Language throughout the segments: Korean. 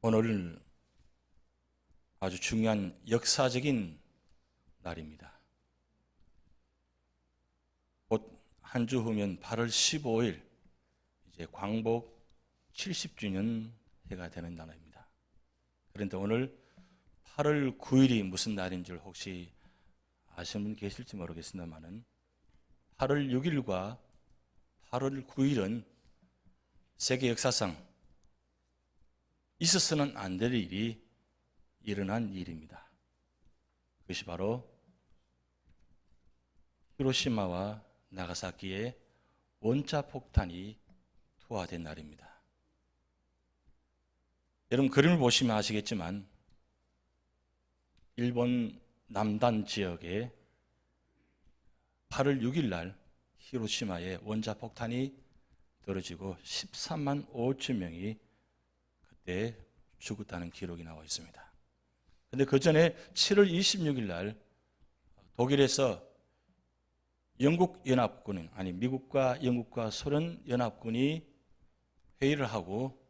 오늘 아주 중요한 역사적인 날입니다. 곧 한 주 후면 8월 15일 이제 광복 70주년 해가 되는 날입니다. 그런데 오늘 8월 9일이 무슨 날인 줄 혹시 아시는 분 계실지 모르겠습니다만은 8월 6일과 8월 9일은 세계 역사상 있어서는 안 될 일이 일어난 일입니다. 그것이 바로 히로시마와 나가사키의 원자 폭탄이 투하된 날입니다. 여러분 그림을 보시면 아시겠지만 일본 남단 지역에 8월 6일 날 히로시마에 원자 폭탄이 떨어지고 13만 5천 명이 그때 죽었다는 기록이 나와 있습니다. 그런데 그 전에 7월 26일 날 독일에서 미국과 영국과 소련 연합군이 회의를 하고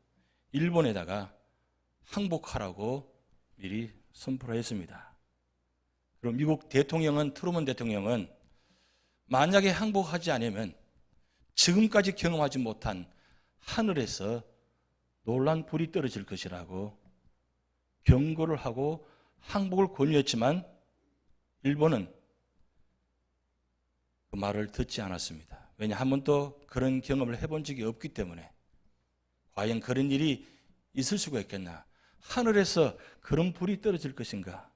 일본에다가 항복하라고 미리 선포를 했습니다. 그리고 미국 트루먼 대통령은 만약에 항복하지 않으면 지금까지 경험하지 못한 하늘에서 놀란 불이 떨어질 것이라고 경고를 하고 항복을 권유했지만 일본은 그 말을 듣지 않았습니다. 왜냐, 한 번도 그런 경험을 해본 적이 없기 때문에 과연 그런 일이 있을 수가 있겠나? 하늘에서 그런 불이 떨어질 것인가?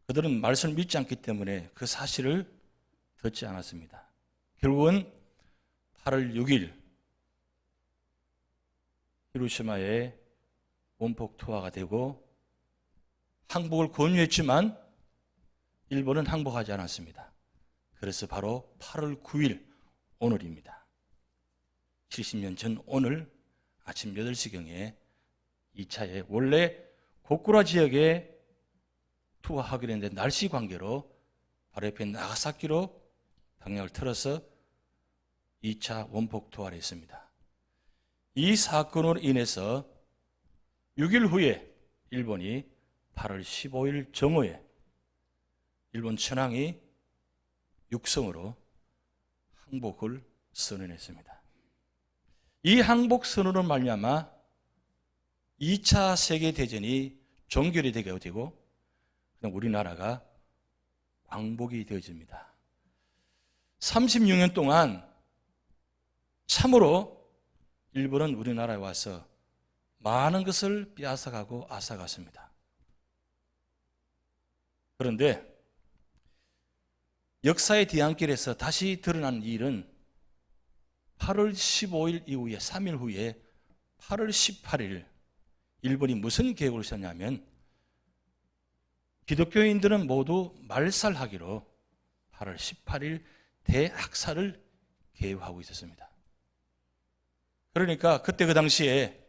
그들은 말씀을 믿지 않기 때문에 그 사실을 듣지 않았습니다. 결국은 8월 6일 히로시마에 원폭 투하가 되고 항복을 권유했지만 일본은 항복하지 않았습니다. 그래서 바로 8월 9일 오늘입니다. 70년 전 오늘 아침 8시경에 2차에 원래 고쿠라 지역에 투하하기로 했는데 날씨 관계로 바로 옆에 나가사키로 방향을 틀어서 2차 원폭 투하를 했습니다. 이 사건으로 인해서 6일 후에 일본이 8월 15일 정오에 일본 천황이 육성으로 항복을 선언했습니다. 이 항복 선언으로 말미암아 2차 세계대전이 종결이 되게 되고 우리나라가 광복이 되어집니다. 36년 동안 참으로 일본은 우리나라에 와서 많은 것을 빼앗아가고 앗아갔습니다. 그런데 역사의 뒤안길에서 다시 드러난 일은 8월 15일 이후에 3일 후에 8월 18일 일본이 무슨 계획을 세웠냐면 기독교인들은 모두 말살하기로 8월 18일 대학살을 계획하고 있었습니다. 그러니까 그때 그 당시에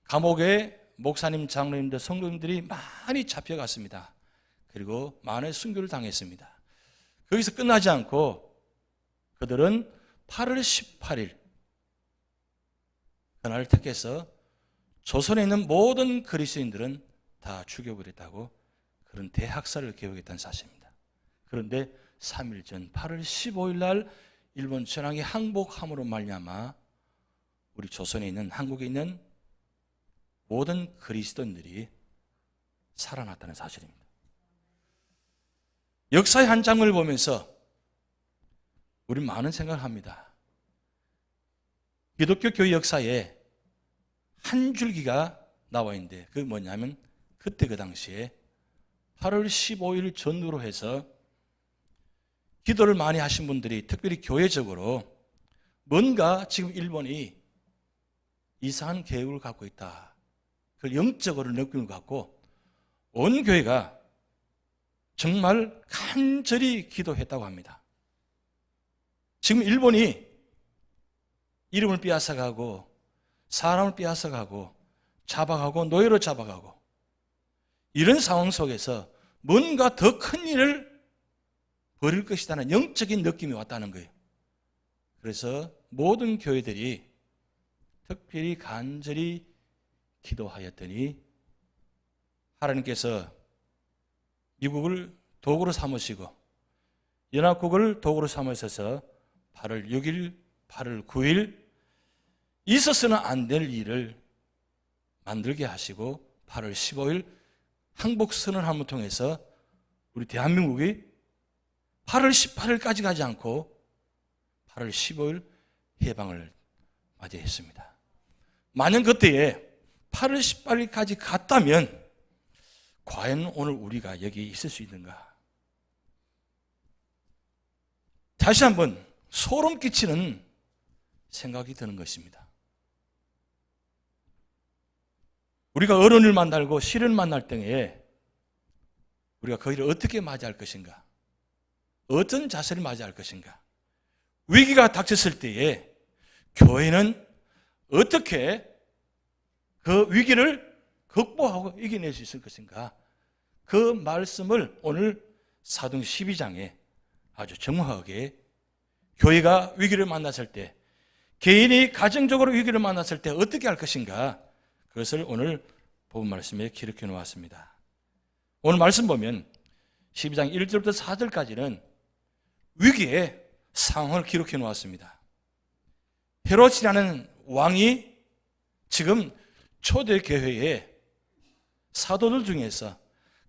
감옥에 목사님, 장로님들, 성도님들이 많이 잡혀갔습니다. 그리고 많은 순교를 당했습니다. 거기서 끝나지 않고 그들은 8월 18일 그날을 택해서 조선에 있는 모든 그리스도인들은 다 죽여버렸다고 그런 대학살을 계획했다는 사실입니다. 그런데 3일 전 8월 15일 날 일본 천황이 항복함으로 말미암아 우리 조선에 있는 한국에 있는 모든 그리스도인들이 살아났다는 사실입니다. 역사의 한 장을 보면서 우리는 많은 생각을 합니다. 기독교 교회 역사에 한 줄기가 나와 있는데 그게 뭐냐면 그때 그 당시에 8월 15일 전후로 해서 기도를 많이 하신 분들이 특별히 교회적으로 뭔가 지금 일본이 이상한 계획을 갖고 있다. 그걸 영적으로 느끼는 것 같고 온 교회가 정말 간절히 기도했다고 합니다. 지금 일본이 이름을 빼앗아가고 사람을 빼앗아가고 잡아가고 노예로 잡아가고 이런 상황 속에서 뭔가 더 큰 일을 벌일 것이라는 영적인 느낌이 왔다는 거예요. 그래서 모든 교회들이 특별히 간절히 기도하였더니 하나님께서 미국을 도구로 삼으시고 연합국을 도구로 삼으셔서 8월 6일, 8월 9일 있어서는 안 될 일을 만들게 하시고 8월 15일 항복선언함을 통해서 우리 대한민국이 8월 18일까지 가지 않고 8월 15일 해방을 맞이했습니다. 만약 그때에 8월 18일까지 갔다면 과연 오늘 우리가 여기 있을 수 있는가? 다시 한번 소름 끼치는 생각이 드는 것입니다. 우리가 어려움을 만나고 시련을 만날 때에 우리가 그 일을 어떻게 맞이할 것인가? 어떤 자세를 맞이할 것인가? 위기가 닥쳤을 때에 교회는 어떻게 그 위기를 극복하고 이겨낼 수 있을 것인가? 그 말씀을 오늘 사도행전 12장에 아주 정확하게 교회가 위기를 만났을 때, 개인이 가정적으로 위기를 만났을 때 어떻게 할 것인가? 그것을 오늘 본문 말씀에 기록해 놓았습니다. 오늘 말씀 보면 12장 1절부터 4절까지는 위기의 상황을 기록해 놓았습니다. 헤롯이라는 왕이 지금 초대교회의 사도들 중에서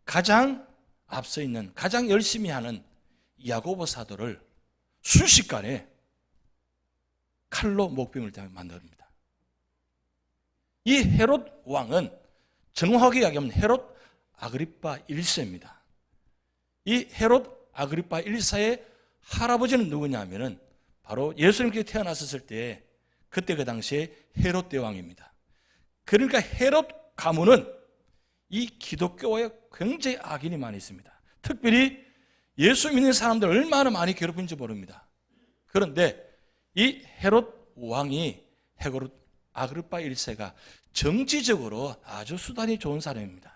가장 앞서 있는, 가장 열심히 하는 야고보 사도를 순식간에 칼로 목베임을 만듭니다. 이 헤롯 왕은 정확하게 이야기하면 헤롯 아그리파 1세입니다. 이 헤롯 아그리파 1세의 할아버지는 누구냐면은 바로 예수님께 태어났을 때 그때 그 당시에 헤롯 대왕입니다. 그러니까 헤롯 가문은 이 기독교에 굉장히 악인이 많이 있습니다. 특별히 예수 믿는 사람들 얼마나 많이 괴롭힌지 모릅니다. 그런데 이 헤롯 왕이 헤롯 아그리파 1세가 정치적으로 아주 수단이 좋은 사람입니다.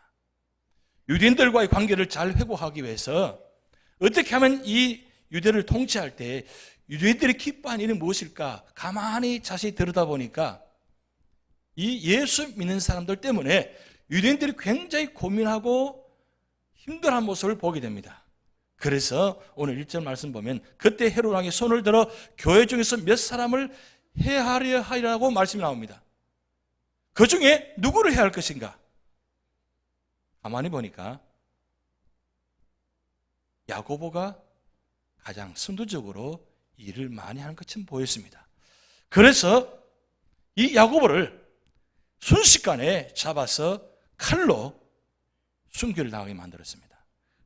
유대인들과의 관계를 잘 회복하기 위해서 어떻게 하면 이 유대를 통치할 때 유대인들이 기뻐하는 일이 무엇일까 가만히 자세히 들여다보니까 이 예수 믿는 사람들 때문에 유대인들이 굉장히 고민하고 힘들어하는 모습을 보게 됩니다. 그래서 오늘 1절 말씀 보면 그때 헤롯 왕이 손을 들어 교회 중에서 몇 사람을 해하려 하리라고 말씀이 나옵니다. 그 중에 누구를 해야 할 것인가? 가만히 보니까 야고보가 가장 선두적으로 일을 많이 하는 것처럼 보였습니다. 그래서 이 야고보를 순식간에 잡아서 칼로 순교를 당하게 만들었습니다.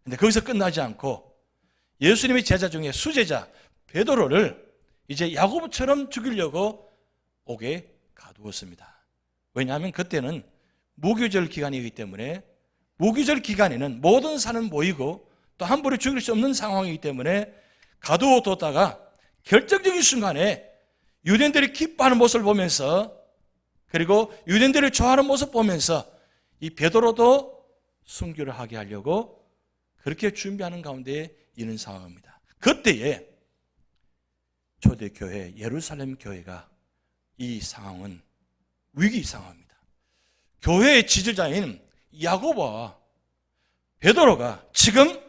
그런데 거기서 끝나지 않고 예수님의 제자 중에 수제자 베드로를 이제 야고보처럼 죽이려고 옥에 가두었습니다. 왜냐하면 그때는 무교절 기간이기 때문에 무교절 기간에는 모든 사람은 모이고 또 함부로 죽일 수 없는 상황이기 때문에 가두어뒀다가 결정적인 순간에 유대인들이 기뻐하는 모습을 보면서 그리고 유대인들이 좋아하는 모습을 보면서 이 베드로도 순교를 하게 하려고 그렇게 준비하는 가운데 있는 상황입니다. 그때에 초대교회 예루살렘 교회가 이 상황은 위기 상황입니다. 교회의 지도자인 야고보와 베드로가 지금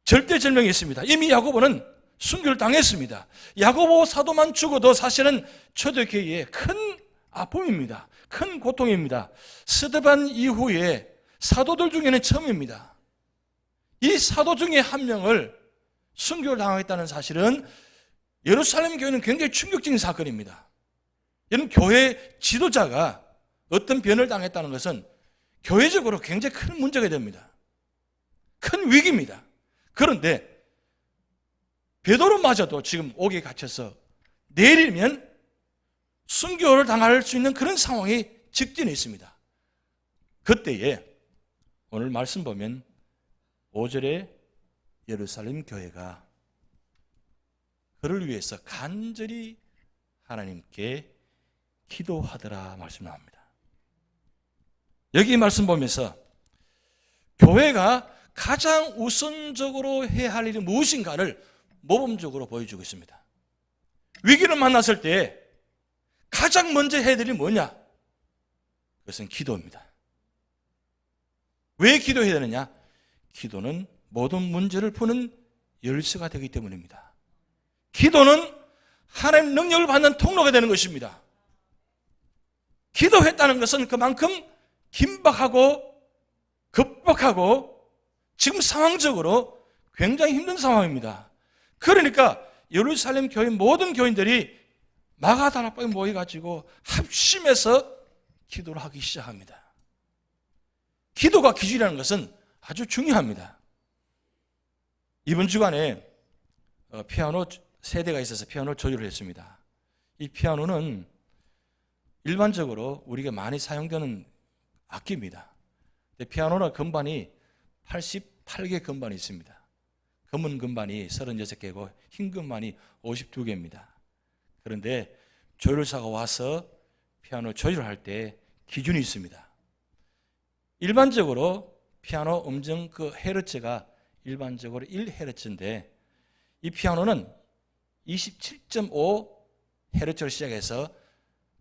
절대절명했습니다. 이미 야고보는 순교를 당했습니다. 야고보 사도만 죽어도 사실은 초대교회의 큰 아픔입니다. 큰 고통입니다. 스데반 이후에 사도들 중에는 처음입니다. 이 사도 중에 한 명을 순교를 당하겠다는 사실은 예루살렘 교회는 굉장히 충격적인 사건입니다. 이런 교회 지도자가 어떤 변을 당했다는 것은 교회적으로 굉장히 큰 문제가 됩니다. 큰 위기입니다. 그런데 베드로마저도 지금 옥에 갇혀서 내일이면 순교를 당할 수 있는 그런 상황이 직전에 있습니다. 그때에 오늘 말씀 보면 5절에 예루살렘 교회가 그를 위해서 간절히 하나님께 기도하더라 말씀 나옵니다. 여기 말씀 보면서 교회가 가장 우선적으로 해야 할 일이 무엇인가를 모범적으로 보여주고 있습니다. 위기를 만났을 때 가장 먼저 해야 될 일이 뭐냐? 그것은 기도입니다. 왜 기도해야 되느냐? 기도는 모든 문제를 푸는 열쇠가 되기 때문입니다. 기도는 하나님의 능력을 받는 통로가 되는 것입니다. 기도했다는 것은 그만큼 긴박하고 급박하고 지금 상황적으로 굉장히 힘든 상황입니다. 그러니까 예루살렘 교회 모든 교인들이 마가다락방에 모여가지고 합심해서 기도를 하기 시작합니다. 기도가 기준이라는 것은 아주 중요합니다. 이번 주간에 피아노 세대가 있어서 피아노 조율을 했습니다. 이 피아노는 일반적으로 우리가 많이 사용되는 악기입니다. 피아노는 건반이 88개 건반이 있습니다. 검은 건반이 36개고 흰 건반이 52개입니다. 그런데 조율사가 와서 피아노 조율을 할 때 기준이 있습니다. 일반적으로 피아노 음정 그 헤르츠가 일반적으로 1헤르츠인데 이 피아노는 27.5 헤르츠로 시작해서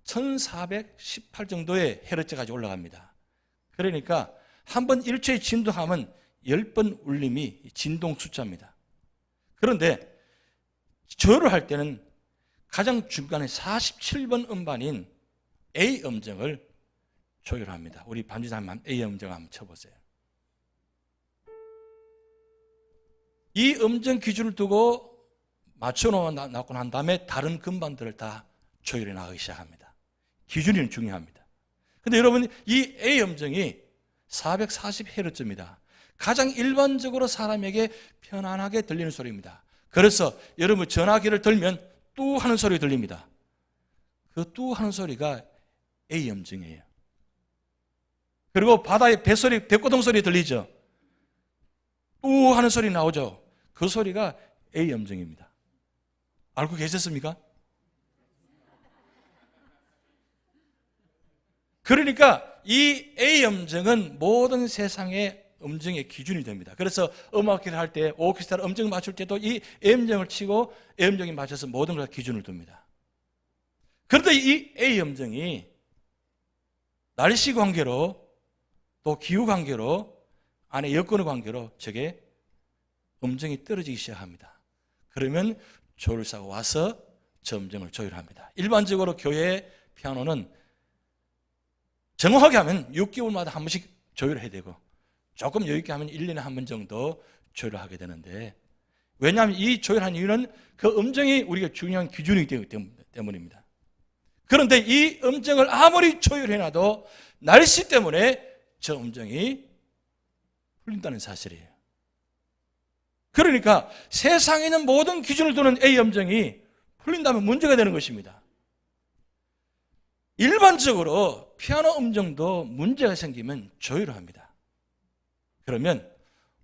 1418 정도의 헤르츠까지 올라갑니다. 그러니까 한 번 1초에 진동하면 10번 울림이 진동 숫자입니다. 그런데 조율을 할 때는 가장 중간에 47번 음반인 A 음정을 조율합니다. 우리 반주자 한번 A 음정 한번 쳐보세요. 이 음정 기준을 두고 맞춰놓고 난 다음에 다른 건반들을 다 조율해 나가기 시작합니다. 기준이 중요합니다. 그런데 여러분 이 A 음정이 440Hz입니다. 가장 일반적으로 사람에게 편안하게 들리는 소리입니다. 그래서 여러분 전화기를 들면 뚜 하는 소리 들립니다. 그 뚜 하는 소리가 A 음정이에요. 그리고 바다의 뱃소리, 뱃고동 소리 들리죠? 뚜 하는 소리 나오죠? 그 소리가 A 음정입니다. 알고 계셨습니까? 그러니까 이 A 음정은 모든 세상의 음정의 기준이 됩니다. 그래서 음악회를 할 때 오케스트라 음정 맞출 때도 이 A 음정을 치고 A 음정에 맞춰서 모든 걸 기준을 둡니다. 그런데 이 A 음정이 날씨 관계로 또 기후 관계로 안에 여건의 관계로 저게 음정이 떨어지기 시작합니다. 그러면 조율사가 와서 저 음정을 조율합니다. 일반적으로 교회 피아노는 정확하게 하면 6개월마다 한 번씩 조율해야 되고 조금 여유 있게 하면 1년에 한 번 정도 조율을 하게 되는데 왜냐하면 이 조율한 이유는 그 음정이 우리가 중요한 기준이기 때문입니다. 그런데 이 음정을 아무리 조율해놔도 날씨 때문에 저 음정이 풀린다는 사실이에요. 그러니까 세상에 있는 모든 기준을 두는 A 음정이 풀린다면 문제가 되는 것입니다. 일반적으로 피아노 음정도 문제가 생기면 조율을 합니다. 그러면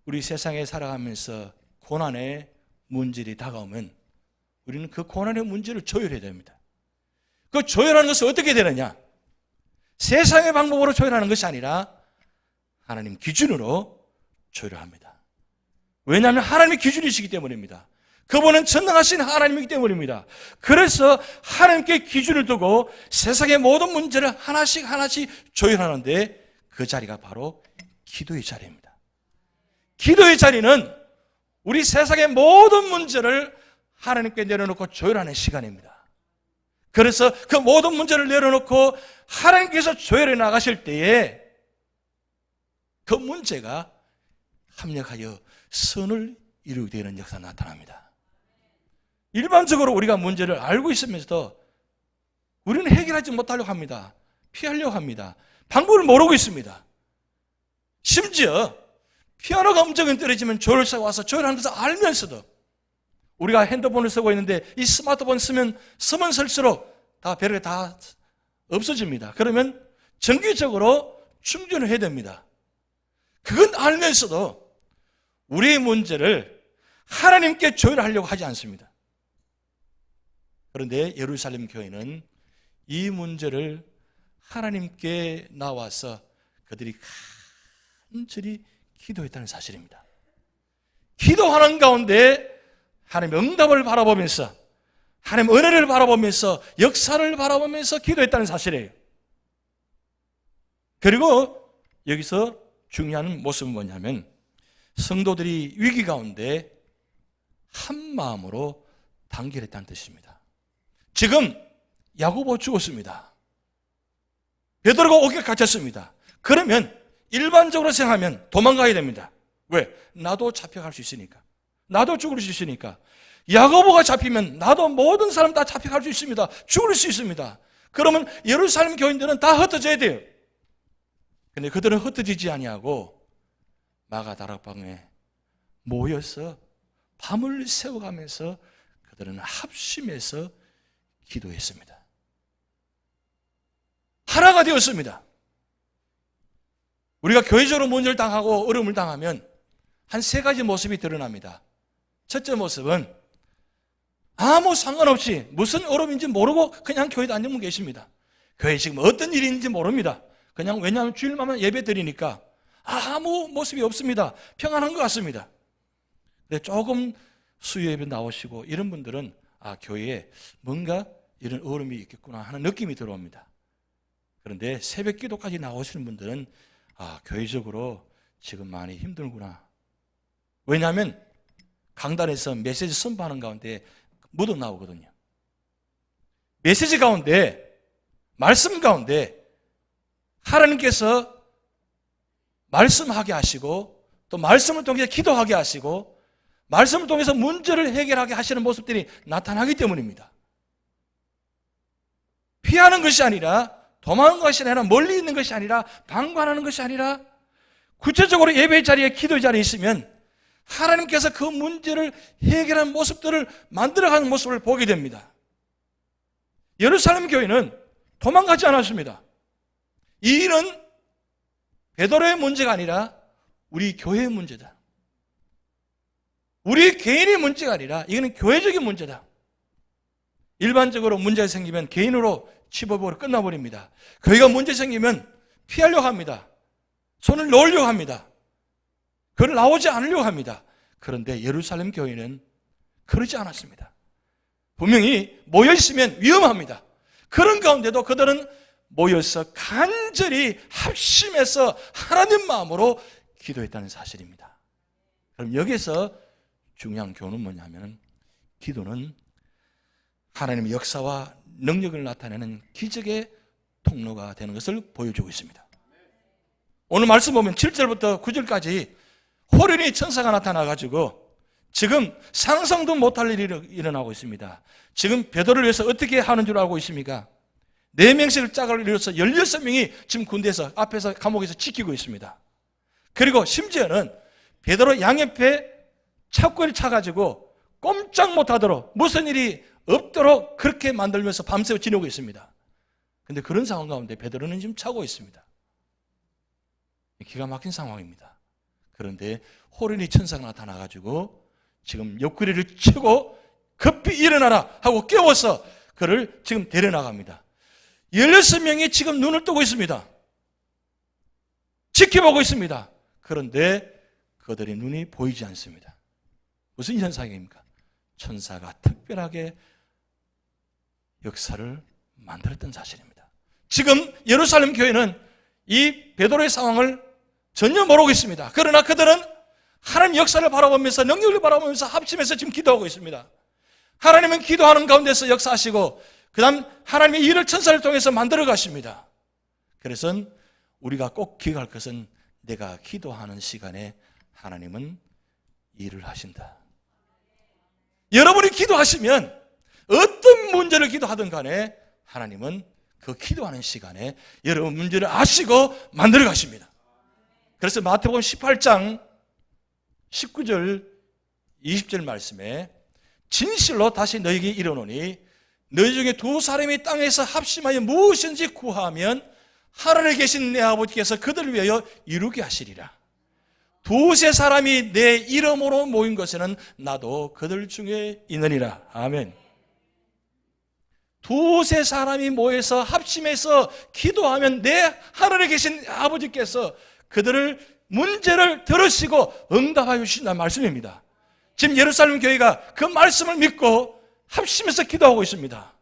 우리 세상에 살아가면서 고난의 문제들이 다가오면 우리는 그 고난의 문제를 조율해야 됩니다. 그 조율하는 것은 어떻게 되느냐? 세상의 방법으로 조율하는 것이 아니라 하나님 기준으로 조율을 합니다. 왜냐하면 하나님의 기준이시기 때문입니다. 그분은 전능하신 하나님이기 때문입니다. 그래서 하나님께 기준을 두고 세상의 모든 문제를 하나씩 조율하는데 그 자리가 바로 기도의 자리입니다. 기도의 자리는 우리 세상의 모든 문제를 하나님께 내려놓고 조율하는 시간입니다. 그래서 그 모든 문제를 내려놓고 하나님께서 조율해 나가실 때에 그 문제가 합력하여 선을 이루게 되는 역사가 나타납니다. 일반적으로 우리가 문제를 알고 있으면서도 우리는 해결하지 못하려고 합니다. 피하려고 합니다. 방법을 모르고 있습니다. 심지어 피아노가 음정이 떨어지면 조율사가 와서 조율하는 것을 알면서도 우리가 핸드폰을 쓰고 있는데 이 스마트폰 쓰면 쓸수록 다 배터리가 다 없어집니다. 그러면 정기적으로 충전을 해야 됩니다. 그건 알면서도 우리의 문제를 하나님께 조율하려고 하지 않습니다. 그런데 예루살렘 교회는 이 문제를 하나님께 나와서 그들이 간절히 기도했다는 사실입니다. 기도하는 가운데 하나님의 응답을 바라보면서 하나님의 은혜를 바라보면서 역사를 바라보면서 기도했다는 사실이에요. 그리고 여기서 중요한 모습은 뭐냐면 성도들이 위기 가운데 한 마음으로 단결했다는 뜻입니다. 지금 야고보 죽었습니다. 베드로가 옥에 갇혔습니다. 그러면 일반적으로 생각하면 도망가야 됩니다. 왜? 나도 잡혀갈 수 있으니까. 나도 죽을 수 있으니까. 야고보가 잡히면 나도 모든 사람 다 잡혀갈 수 있습니다. 죽을 수 있습니다. 그러면 예루살렘 교인들은 다 흩어져야 돼요. 근데 그들은 흩어지지 아니하고 마가다락방에 모여서 밤을 새워가면서 그들은 합심해서 기도했습니다. 하나가 되었습니다. 우리가 교회적으로 문제를 당하고 어려움을 당하면 한 세 가지 모습이 드러납니다. 첫째 모습은 아무 상관없이 무슨 어려움인지 모르고 그냥 교회에 앉으면 계십니다. 교회에 지금 어떤 일이 있는지 모릅니다. 그냥 왜냐하면 주일마다 예배 드리니까 아무 모습이 없습니다. 평안한 것 같습니다. 근데 조금 수요 예배 나오시고 이런 분들은 교회에 뭔가 이런 어려움이 있겠구나 하는 느낌이 들어옵니다. 그런데 새벽 기도까지 나오시는 분들은 교회적으로 지금 많이 힘들구나. 왜냐하면 강단에서 메시지 선포하는 가운데 묻어 나오거든요. 메시지 가운데, 말씀 가운데 하나님께서 말씀하게 하시고 또 말씀을 통해서 기도하게 하시고 말씀을 통해서 문제를 해결하게 하시는 모습들이 나타나기 때문입니다. 피하는 것이 아니라 도망가는 것이 아니라 멀리 있는 것이 아니라 방관하는 것이 아니라 구체적으로 예배 자리에 기도 자리에 있으면 하나님께서 그 문제를 해결하는 모습들을 만들어가는 모습을 보게 됩니다. 예루살렘 교회는 도망가지 않았습니다. 이 일은 베드로의 문제가 아니라 우리 교회의 문제다. 우리 개인의 문제가 아니라 이거는 교회적인 문제다. 일반적으로 문제가 생기면 개인으로 치부적으로 끝나버립니다. 교회가 문제 생기면 피하려고 합니다. 손을 놓으려고 합니다. 그걸 나오지 않으려고 합니다. 그런데 예루살렘 교회는 그러지 않았습니다. 분명히 모여있으면 위험합니다. 그런 가운데도 그들은 모여서 간절히 합심해서 하나님 마음으로 기도했다는 사실입니다. 그럼 여기서 중요한 교훈은 뭐냐면 기도는 하나님의 역사와 능력을 나타내는 기적의 통로가 되는 것을 보여주고 있습니다. 오늘 말씀 보면 7절부터 9절까지 호련히 천사가 나타나가지고 지금 상상도 못할 일이 일어나고 있습니다. 지금 베드로를 위해서 어떻게 하는 줄 알고 있습니까? 4명씩 짝을 이뤄서 16명이 지금 군대에서 앞에서 감옥에서 지키고 있습니다. 그리고 심지어는 베드로 양옆에 차고를 차가지고 꼼짝 못하도록 무슨 일이 없도록 그렇게 만들면서 밤새워 지내고 있습니다. 그런데 그런 상황 가운데 베드로는 지금 자고 있습니다. 기가 막힌 상황입니다. 그런데 호련히 천사가 나타나가지고 지금 옆구리를 치고 급히 일어나라 하고 깨워서 그를 지금 데려나갑니다. 16명이 지금 눈을 뜨고 있습니다. 지켜보고 있습니다. 그런데 그들의 눈이 보이지 않습니다. 무슨 현상입니까? 천사가 특별하게 역사를 만들었던 사실입니다. 지금 예루살렘 교회는 이 베드로의 상황을 전혀 모르고 있습니다. 그러나 그들은 하나님 역사를 바라보면서 능력을 바라보면서 합심해서 지금 기도하고 있습니다. 하나님은 기도하는 가운데서 역사하시고 그 다음 하나님의 일을 천사를 통해서 만들어 가십니다. 그래서 우리가 꼭 기억할 것은 내가 기도하는 시간에 하나님은 일을 하신다. 여러분이 기도하시면 어떤 문제를 기도하든 간에 하나님은 그 기도하는 시간에 여러분 문제를 아시고 만들어 가십니다. 그래서 마태복음 18장 19절 20절 말씀에 진실로 다시 너희에게 이르노니 너희 중에 두 사람이 땅에서 합심하여 무엇인지 구하면 하늘에 계신 내 아버지께서 그들을 위하여 이루게 하시리라. 두세 사람이 내 이름으로 모인 것에는 나도 그들 중에 있느니라. 아멘. 두세 사람이 모여서 합심해서 기도하면 내 하늘에 계신 아버지께서 그들을 문제를 들으시고 응답하여 주신다는 말씀입니다. 지금 예루살렘 교회가 그 말씀을 믿고 합심해서 기도하고 있습니다.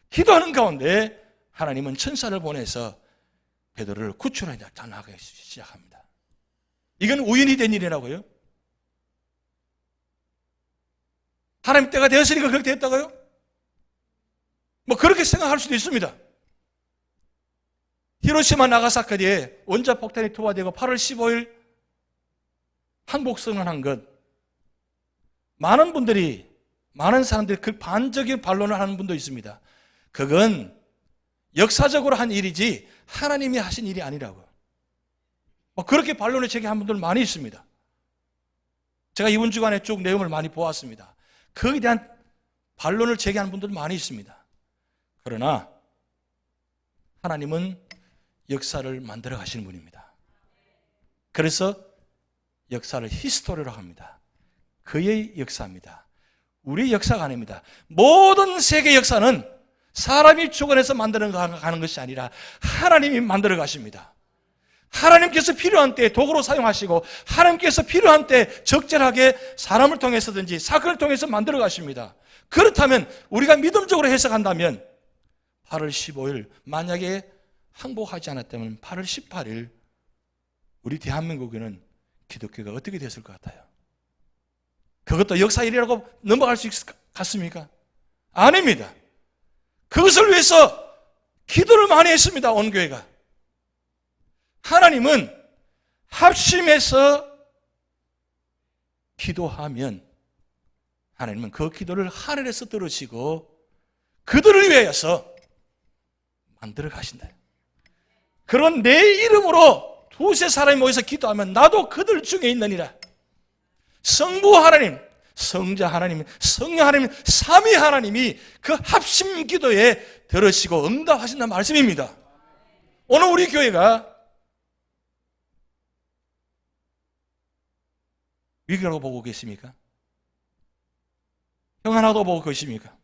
기도하는 가운데 하나님은 천사를 보내서 베드로를 구출해 나가기 시작합니다. 이건 우연이 된 일이라고요? 하나님 때가 되었으니까 그렇게 됐다고요? 뭐 그렇게 생각할 수도 있습니다. 히로시마 나가사키에 원자폭탄이 투하되고 8월 15일 항복선언한 것, 많은 사람들이 그 반적인 반론을 하는 분도 있습니다. 그건 역사적으로 한 일이지 하나님이 하신 일이 아니라고. 뭐 그렇게 반론을 제기한 분들 많이 있습니다. 제가 이번 주간에 쭉 내용을 많이 보았습니다. 거기에 대한 반론을 제기하는 분들 많이 있습니다. 그러나 하나님은 역사를 만들어 가시는 분입니다. 그래서 역사를 히스토리라고 합니다. 그의 역사입니다. 우리의 역사가 아닙니다. 모든 세계 역사는 사람이 주관해서 만들어 가는 것이 아니라 하나님이 만들어 가십니다. 하나님께서 필요한 때에 도구로 사용하시고 하나님께서 필요한 때 적절하게 사람을 통해서든지 사건을 통해서 만들어 가십니다. 그렇다면 우리가 믿음적으로 해석한다면 8월 15일 만약에 항복하지 않았다면 8월 18일 우리 대한민국에는 기독교가 어떻게 됐을 것 같아요? 그것도 역사 일이라고 넘어갈 수 있을 것 같습니까? 아닙니다. 그것을 위해서 기도를 많이 했습니다. 온 교회가. 하나님은 합심해서 기도하면 하나님은 그 기도를 하늘에서 들으시고 그들을 위하여서 만들어 가신다. 그런 내 이름으로 두세 사람이 모여서 기도하면 나도 그들 중에 있느니라. 성부 하나님, 성자 하나님, 성령 하나님, 삼위 하나님이 그 합심 기도에 들으시고 응답하신다는 말씀입니다. 오늘 우리 교회가 위기라고 보고 계십니까? 평안하다고 보고 계십니까?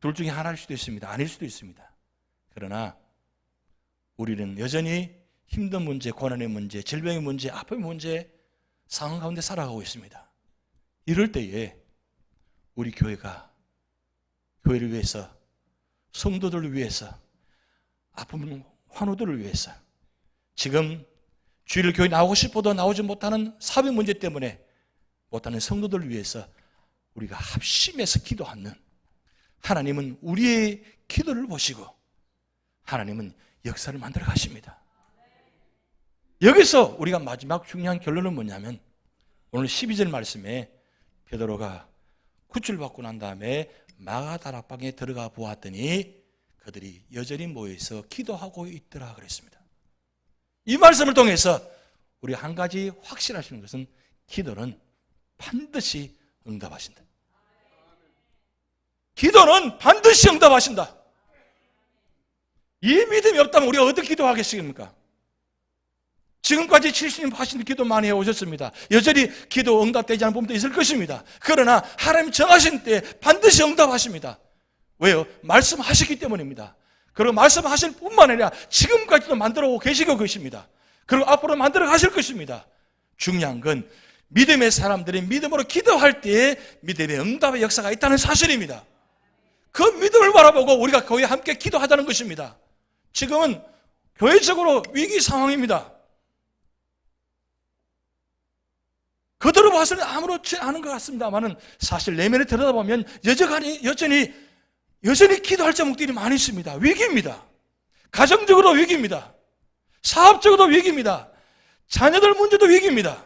둘 중에 하나일 수도 있습니다. 아닐 수도 있습니다. 그러나 우리는 여전히 힘든 문제, 고난의 문제, 질병의 문제, 아픔의 문제 상황 가운데 살아가고 있습니다. 이럴 때에 우리 교회가 교회를 위해서, 성도들을 위해서, 아픈 환우들을 위해서, 지금 주일 교회 나오고 싶어도 나오지 못하는 사회 문제 때문에 못하는 성도들을 위해서 우리가 합심해서 기도하는 하나님은 우리의 기도를 보시고 하나님은 역사를 만들어 가십니다. 여기서 우리가 마지막 중요한 결론은 뭐냐면 오늘 12절 말씀에 베드로가 구출받고 난 다음에 마가다락방에 들어가 보았더니 그들이 여전히 모여서 기도하고 있더라 그랬습니다. 이 말씀을 통해서 우리 한 가지 확실하시는 것은 기도는 반드시 응답하신다. 기도는 반드시 응답하신다. 이 믿음이 없다면 우리가 어떻게 기도하겠습니까? 지금까지 70년, 80년 기도 많이 해오셨습니다. 여전히 기도 응답되지 않은 부분도 있을 것입니다. 그러나 하나님 정하신 때 반드시 응답하십니다. 왜요? 말씀하시기 때문입니다. 그리고 말씀하실 뿐만 아니라 지금까지도 만들어오고 계시고 계십니다. 그리고 앞으로 만들어 가실 것입니다. 중요한 건 믿음의 사람들이 믿음으로 기도할 때에 믿음의 응답의 역사가 있다는 사실입니다. 그 믿음을 바라보고 우리가 교회에 함께 기도하자는 것입니다. 지금은 교회적으로 위기 상황입니다. 그대로 봐서는 아무렇지 않은 것 같습니다만은 사실 내면에 들여다보면 여전히 기도할 제목들이 많이 있습니다. 위기입니다. 가정적으로 위기입니다. 사업적으로 위기입니다. 자녀들 문제도 위기입니다.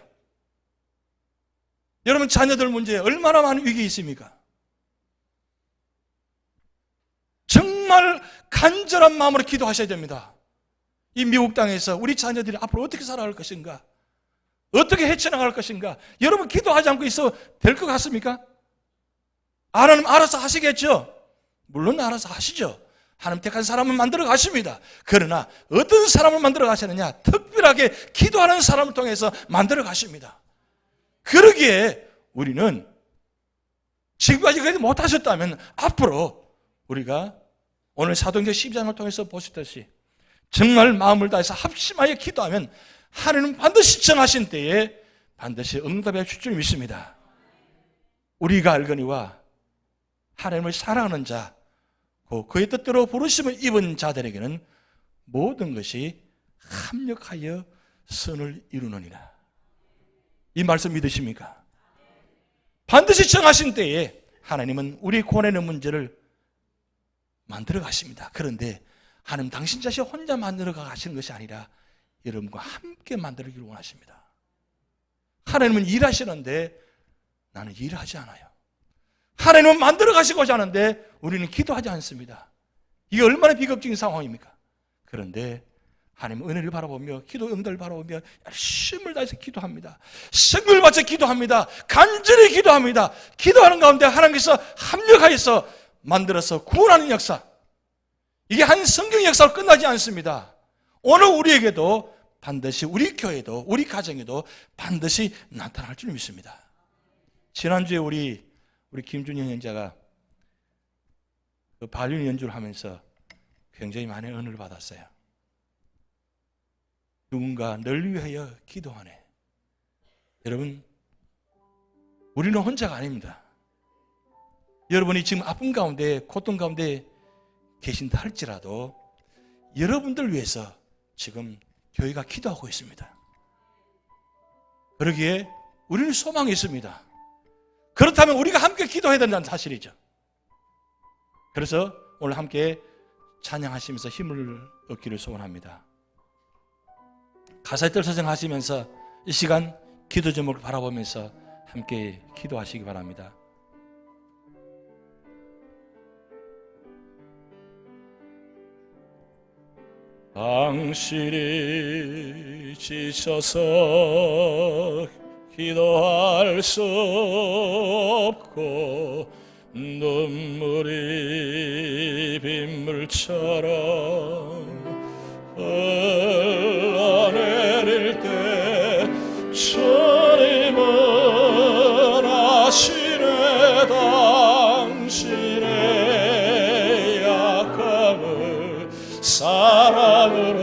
여러분 자녀들 문제에 얼마나 많은 위기 있습니까? 정말 간절한 마음으로 기도하셔야 됩니다. 이 미국 땅에서 우리 자녀들이 앞으로 어떻게 살아갈 것인가? 어떻게 헤쳐나갈 것인가? 여러분 기도하지 않고 있어 될 것 같습니까? 하나님 알아서 하시겠죠? 물론 알아서 하시죠. 하나님 택한 사람을 만들어 가십니다. 그러나 어떤 사람을 만들어 가시느냐? 특별하게 기도하는 사람을 통해서 만들어 가십니다. 그러기에 우리는 지금까지 그렇게 못하셨다면 앞으로 우리가 오늘 사도행전 12장을 통해서 보셨듯이 정말 마음을 다해서 합심하여 기도하면 하나님은 반드시 정하신 때에 반드시 응답해 줄 줄 믿습니다. 우리가 알거니와 하나님을 사랑하는 자 그의 뜻대로 부르심을 입은 자들에게는 모든 것이 합력하여 선을 이루느니라. 이 말씀 믿으십니까? 반드시 정하신 때에 하나님은 우리 고뇌의 문제를 만들어 가십니다. 그런데 하나님 당신 자신 혼자 만들어 가시는 것이 아니라 여러분과 함께 만들기를 원하십니다. 하나님은 일하시는데 나는 일하지 않아요. 하나님은 만들어 가시고자 하는데 우리는 기도하지 않습니다. 이게 얼마나 비극적인 상황입니까? 그런데 하나님 은혜를 바라보며 기도 응답을 바라보며 열심을 다해서 기도합니다. 생명을 바쳐 기도합니다. 간절히 기도합니다. 기도하는 가운데 하나님께서 합력하여서 만들어서 구원하는 역사, 이게 한 성경 역사로 끝나지 않습니다. 오늘 우리에게도 반드시, 우리 교회도 우리 가정에도 반드시 나타날 줄 믿습니다. 지난주에 우리 김준영 형제가 그 발륜 연주를 하면서 굉장히 많은 은혜를 받았어요. 누군가 널 위하여 기도하네. 여러분, 우리는 혼자가 아닙니다. 여러분이 지금 아픔 가운데, 고통 가운데 계신다 할지라도 여러분들 위해서 지금 교회가 기도하고 있습니다. 그러기에 우리는 소망이 있습니다. 그렇다면 우리가 함께 기도해야 된다는 사실이죠. 그래서 오늘 함께 찬양하시면서 힘을 얻기를 소원합니다. 가사의 뜻을 선생하시면서 이 시간 기도 제목을 바라보면서 함께 기도하시기 바랍니다. 당신이 지쳐서 기도할 수 없고 눈물이 빗물처럼 흘러내릴 때 주님은 아시네. 당신의 약함을 사랑으로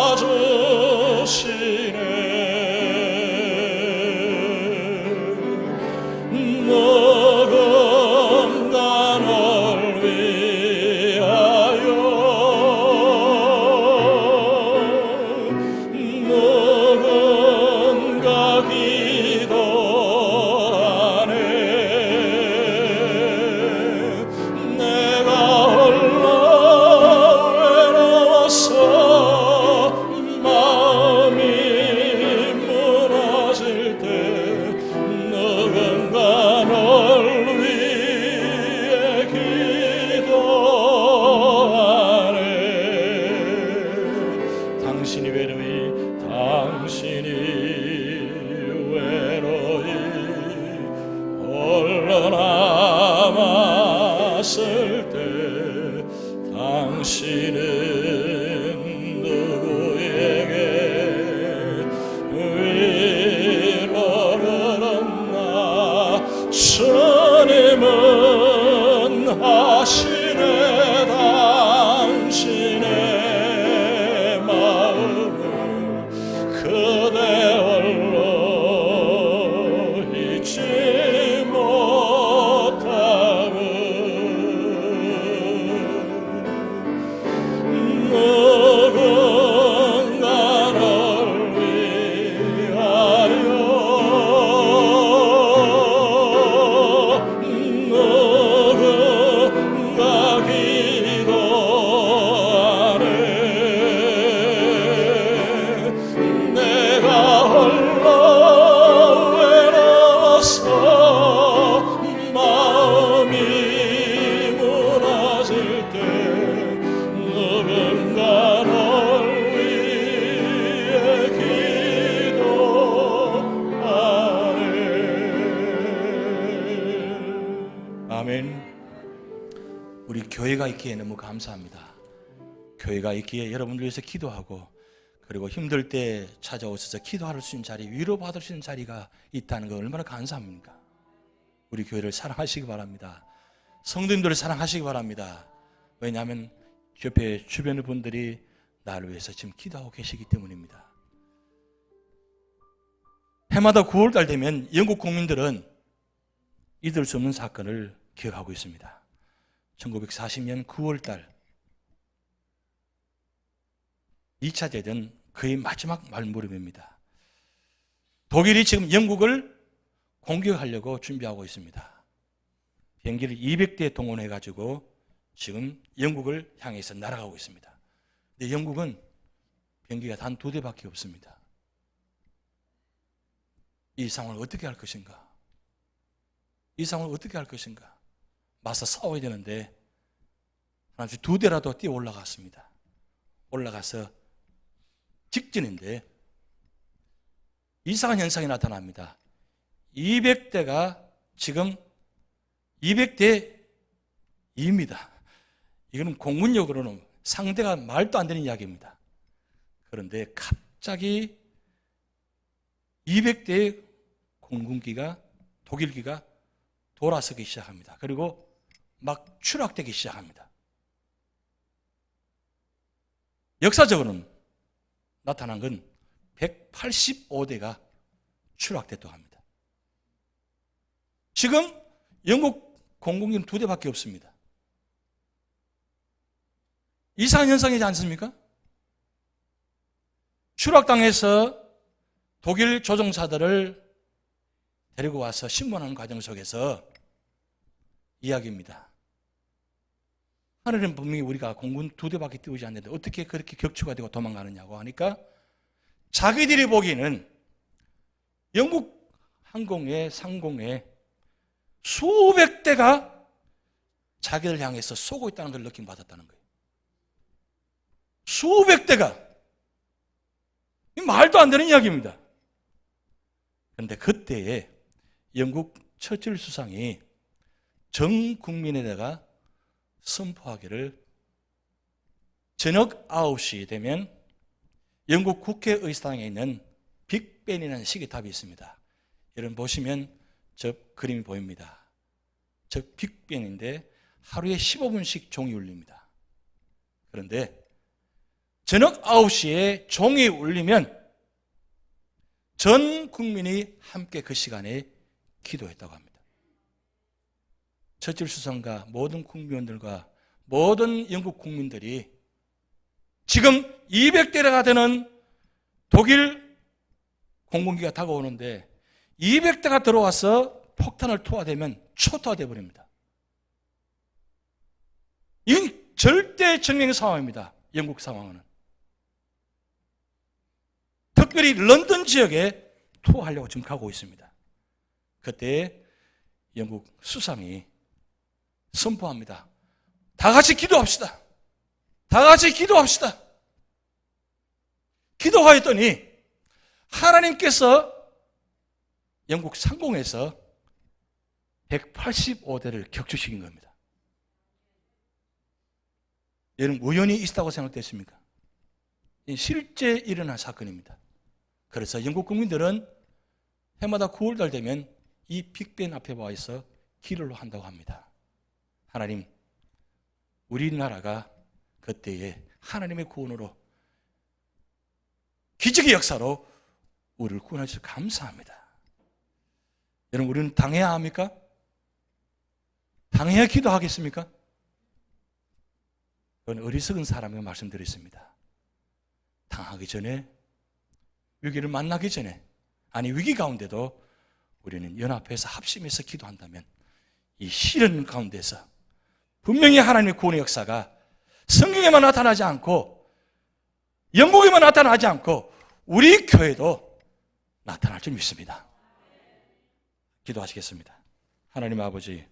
돌봐주시네. 누군가 널 위하여, 누군가 기도하네. 내가 홀로 외로워서 마음이 무너질 때 누군가 널 위해 기도하네. 당신이 외로이 홀로 남았을 때 당신은 누구에게 위로를 얻나. 주님은 아시네. 당신의 마음을 그대 홀로 잊지 못함을. 누군가 널 위하여, 누군가 기도하네. 내가 홀로 외로워서 마음이 무너질 때 누군가 널 위해 기도하네. 아멘. 우리 교회가 있기에 너무 감사합니다. 교회가 있기에 여러분들 위해서 기도하고, 그리고 힘들 때 찾아오셔서 기도할 수 있는 자리, 위로받을 수 있는 자리가 있다는 거 얼마나 감사합니까? 우리 교회를 사랑하시기 바랍니다. 성도님들을 사랑하시기 바랍니다. 왜냐하면 옆에 주변의 분들이 나를 위해서 지금 기도하고 계시기 때문입니다. 해마다 9월달 되면 영국 국민들은 잊을 수 없는 사건을 기억하고 있습니다. 1940년 9월 달 2차 대전 거의 마지막 말무렵입니다. 독일이 지금 영국을 공격하려고 준비하고 있습니다. 비행기를 200대 동원해가지고 지금 영국을 향해서 날아가고 있습니다. 근데 영국은 비행기가 단 2대밖에 없습니다. 이 상황을 어떻게 할 것인가? 이 상황을 어떻게 할 것인가? 맞서 싸워야 되는데 하나씩 2대라도 뛰어 올라갔습니다. 올라가서 직전인데 이상한 현상이 나타납니다. 200대가 지금 200대 2입니다. 이거는 공군력으로는 상대가 말도 안 되는 이야기입니다. 그런데 갑자기 200대의 공군기가 독일기가 돌아서기 시작합니다. 그리고 막 추락되기 시작합니다. 역사적으로는 나타난 건 185대가 추락됐다고 합니다. 지금 영국 공군기는 2대밖에 없습니다. 이상한 현상이지 않습니까? 추락당해서 독일 조종사들을 데리고 와서 신문하는 과정 속에서 이야기입니다. 하늘은 분명히 우리가 공군 2대밖에 띄우지 않는데 어떻게 그렇게 격추가 되고 도망가느냐고 하니까 자기들이 보기에는 영국 항공의 상공에 수백 대가 자기를 향해서 쏘고 있다는 걸 느낌받았다는 거예요. 수백 대가. 말도 안 되는 이야기입니다. 그런데 그때에 영국 처칠 수상이 전 국민에다가 선포하기를 저녁 9시 되면 영국 국회의사당에 있는 빅벤이라는 시계탑이 있습니다. 여러분 보시면 저 그림이 보입니다. 저 빅벤인데 하루에 15분씩 종이 울립니다. 그런데 저녁 9시에 종이 울리면 전 국민이 함께 그 시간에 기도했다고 합니다. 처칠 수상과 모든 국민들과 모든 영국 국민들이 지금 200대가 되는 독일 공군기가 다가오는데 200대가 들어와서 폭탄을 투하되면 초토화되어 버립니다. 이건 절대 정령 상황입니다. 영국 상황은. 특별히 런던 지역에 투하하려고 지금 가고 있습니다. 그때 영국 수상이 선포합니다. 다 같이 기도합시다. 다 같이 기도합시다. 기도하였더니 하나님께서 영국 상공에서 185대를 격추시킨 겁니다. 여러분 우연히 있었다고 생각되십니까? 실제 일어난 사건입니다. 그래서 영국 국민들은 해마다 9월달 되면 이 빅벤 앞에 와 있어 기도를 한다고 합니다. 하나님, 우리나라가 그때에 하나님의 구원으로 기적의 역사로 우리를 구원해 주셔서 감사합니다. 여러분 우리는 당해야 합니까? 당해야 기도하겠습니까? 그건 어리석은 사람이 말씀드렸습니다. 당하기 전에 위기를 만나기 전에 아니 위기 가운데도 우리는 연합해서 합심해서 기도한다면 이 시련 가운데서 분명히 하나님의 구원의 역사가 성경에만 나타나지 않고 영국에만 나타나지 않고 우리 교회도 나타날 줄 믿습니다. 기도하시겠습니다. 하나님 아버지